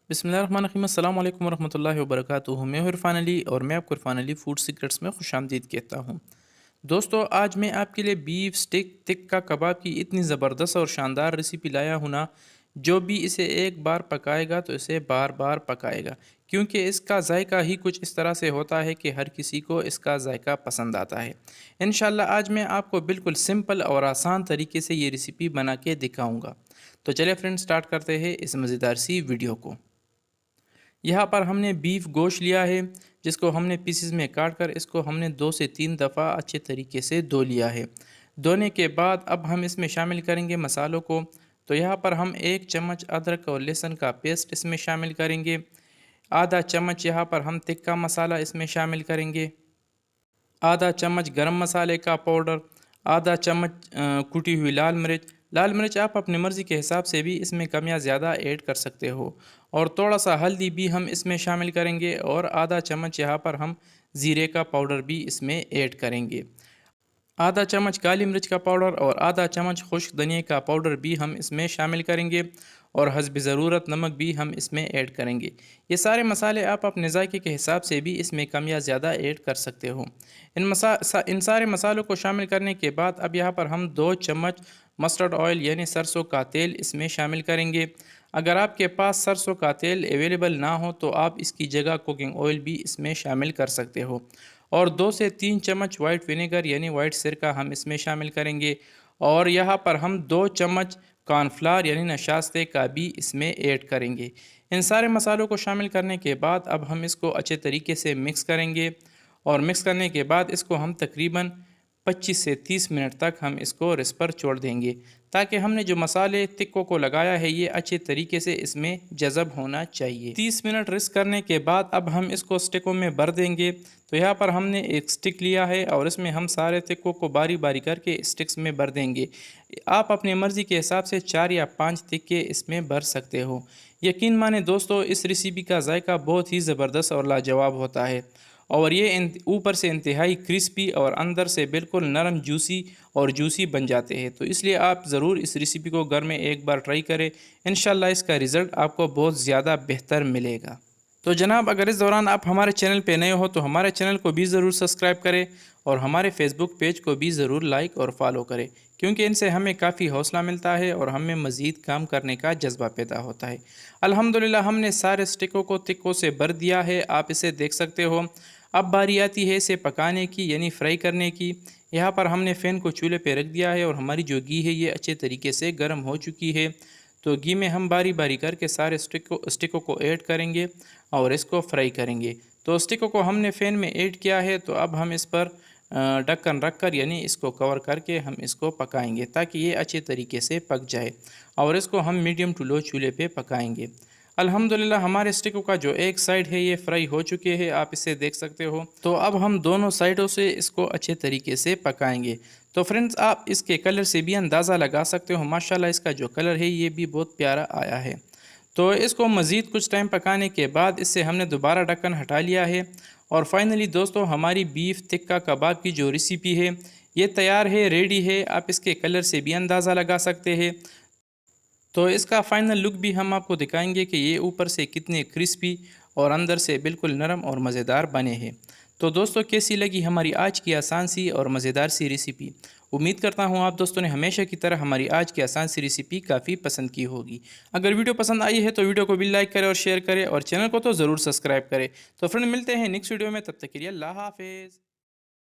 बिस्मिल्लाहिर्रहमानिर्रहीम अस्सलाम वालेकुम वरहमतुल्लाहि वबरकातुहू। मैं हूं इरफान अली और मैं आपको इरफान अली फूड सीक्रेट्स में खुशामदीद कहता हूं। दोस्तों, आज मैं आपके लिए बीफ स्टिक टिक्का कबाब की इतनी ज़बरदस्त और शानदार रेसिपी लाया हूं ना, जो भी इसे एक बार पकाएगा तो इसे बार बार पकाएगा, क्योंकि इसका जायका ही कुछ इस तरह से होता है कि हर किसी को इसका जायका पसंद आता है। इंशाल्लाह आज मैं आपको बिल्कुल सिंपल और आसान तरीके से ये रेसिपी बना के दिखाऊँगा। तो चलिए फ्रेंड्स, स्टार्ट करते हैं इस मज़ेदार सी वीडियो को। यहाँ पर हमने बीफ गोश्त लिया है, जिसको हमने पीसेस में काट कर इसको हमने 2 से 3 दफ़ा अच्छे तरीके से धो लिया है। धोने के बाद अब हम इसमें शामिल करेंगे मसालों को। तो यहाँ पर हम 1 चम्मच अदरक और लहसुन का पेस्ट इसमें शामिल करेंगे। आधा चम्मच यहाँ पर हम तिक्का मसाला इसमें शामिल करेंगे। आधा चम्मच गरम मसाले का पाउडर, आधा चम्मच कुटी हुई लाल मिर्च आप अपनी मर्ज़ी के हिसाब से भी इसमें कम या ज़्यादा ऐड कर सकते हो। और थोड़ा सा हल्दी भी हम इसमें शामिल करेंगे और आधा चम्मच यहाँ पर हम ज़ीरे का पाउडर भी इसमें ऐड करेंगे। आधा चम्मच काली मिर्च का पाउडर और आधा चम्मच खुश्क धनिया का पाउडर भी हम इसमें शामिल करेंगे और हस्ब ज़रूरत नमक भी हम इसमें ऐड करेंगे। ये सारे मसाले आप अपने जायके के हिसाब से भी इसमें कम या ज़्यादा ऐड कर सकते हो। इन सारे मसालों को शामिल करने के बाद अब यहाँ पर हम 2 चम्मच मस्टर्ड ऑयल यानी सरसों का तेल इसमें शामिल करेंगे। अगर आपके पास सरसों का तेल अवेलेबल ना हो तो आप इसकी जगह कुकिंग ऑयल भी इसमें शामिल कर सकते हो। और 2 से 3 चम्मच वाइट विनेगर यानी वाइट सिरका हम इसमें शामिल करेंगे। और यहाँ पर हम 2 चम्मच कॉर्नफ्लावर यानी नशास्ते का भी इसमें ऐड करेंगे। इन सारे मसालों को शामिल करने के बाद अब हम इसको अच्छे तरीके से मिक्स करेंगे और मिक्स करने के बाद इसको हम तकरीबन 25 से 30 मिनट तक हम इसको रेस्ट पर छोड़ देंगे, ताकि हमने जो मसाले टिक्कों को लगाया है ये अच्छे तरीके से इसमें जज़ब होना चाहिए। 30 मिनट रेस्ट करने के बाद अब हम इसको स्टिकों में भर देंगे। तो यहाँ पर हमने एक स्टिक लिया है और इसमें हम सारे टिक्कों को बारी बारी करके स्टिक्स में भर देंगे। आप अपनी मर्ज़ी के हिसाब से 4 या 5 टिक्के इसमें भर सकते हो। यकीन माने दोस्तों, इस रेसिपी का जायका बहुत ही ज़बरदस्त और लाजवाब होता है और ये ऊपर से इंतहाई क्रिस्पी और अंदर से बिल्कुल नरम जूसी बन जाते हैं। तो इसलिए आप ज़रूर इस रेसिपी को घर में एक बार ट्राई करें। इंशाल्लाह इसका रिज़ल्ट आपको बहुत ज़्यादा बेहतर मिलेगा। तो जनाब, अगर इस दौरान आप हमारे चैनल पे नए हो तो हमारे चैनल को भी ज़रूर सब्सक्राइब करें और हमारे फेसबुक पेज को भी ज़रूर लाइक और फॉलो करें, क्योंकि इनसे हमें काफ़ी हौसला मिलता है और हमें मज़ीद काम करने का जज्बा पैदा होता है। अल्हम्दुलिल्लाह हमने सारे स्टिकों को तिक्कों से भर दिया है, आप इसे देख सकते हो। अब बारी आती है इसे पकाने की यानी फ्राई करने की। यहाँ पर हमने फ़ैन को चूल्हे पे रख दिया है और हमारी जो घी है ये अच्छे तरीके से गर्म हो चुकी है। तो घी में हम बारी बारी करके सारे स्टिकों को ऐड करेंगे और इसको फ्राई करेंगे। तो स्टिकों को हमने फ़ैन में ऐड किया है, तो अब हम इस पर ढक्कन रख कर यानी इसको कवर करके हम इसको पकाएंगे, ताकि ये अच्छे तरीके से पक जाए और इसको हम मीडियम टू लो चूल्हे पे पकाएंगे। अल्हम्दुलिल्लाह हमारे स्टिकों का जो एक साइड है ये फ्राई हो चुके हैं, आप इसे देख सकते हो। तो अब हम दोनों साइडों से इसको अच्छे तरीके से पकाएंगे। तो फ्रेंड्स, आप इसके कलर से भी अंदाज़ा लगा सकते हो, माशाल्लाह इसका जो कलर है ये भी बहुत प्यारा आया है। तो इसको मज़ीद कुछ टाइम पकाने के बाद इससे हमने दोबारा ढक्कन हटा लिया है और फाइनली दोस्तों, हमारी बीफ टिक्का कबाब की जो रेसिपी है ये तैयार है, रेडी है। आप इसके कलर से भी अंदाज़ा लगा सकते हैं। तो इसका फ़ाइनल लुक भी हम आपको दिखाएंगे कि ये ऊपर से कितने क्रिस्पी और अंदर से बिल्कुल नरम और मज़ेदार बने हैं। तो दोस्तों, कैसी लगी हमारी आज की आसान सी और मज़ेदार सी रेसिपी? उम्मीद करता हूँ आप दोस्तों ने हमेशा की तरह हमारी आज की आसान सी रेसिपी काफ़ी पसंद की होगी। अगर वीडियो पसंद आई है तो वीडियो को भी लाइक करें और शेयर करें और चैनल को तो ज़रूर सब्सक्राइब करें। तो फ्रेंड, मिलते हैं नेक्स्ट वीडियो में, तब तक के लिए अल्लाह हाफ़िज़।